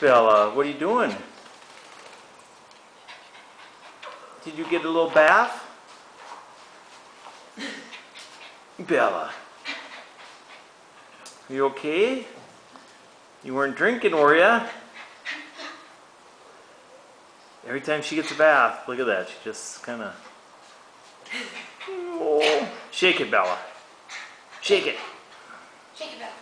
Bella, what are you doing? Did you get a little bath? Bella, you okay? You weren't drinking, were ya? Every time she gets a bath, look at that, she just kind of... Oh. Shake it, Bella. Shake it. Shake it, Bella.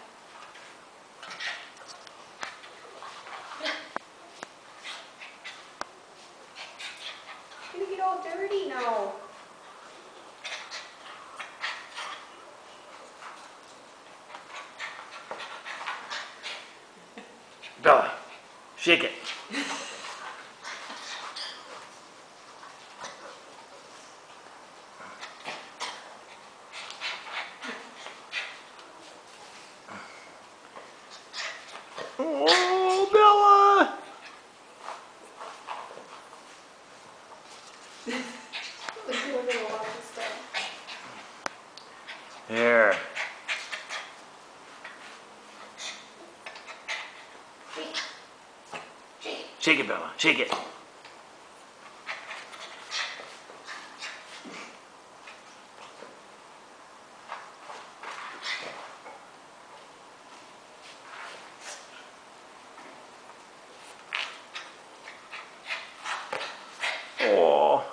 You're gonna get all dirty now. Bella, shake it. Oh, Bella! There. Shake it, Bella. Shake it. Oh.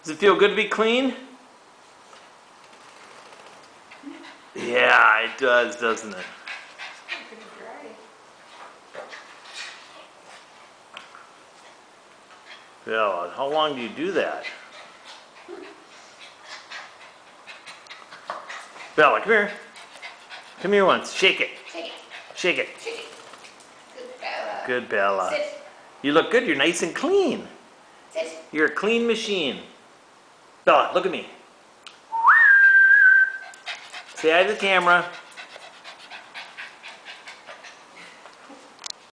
Does it feel good to be clean? Yeah, it does, doesn't it? Bella, how long do you do that? Bella, come here. Come here once. Shake it. Shake it. Shake it. Shake it. Good Bella. Good, Bella. Sit. You look good. You're nice and clean. Sit. You're a clean machine. Bella, look at me. Say hi to the camera.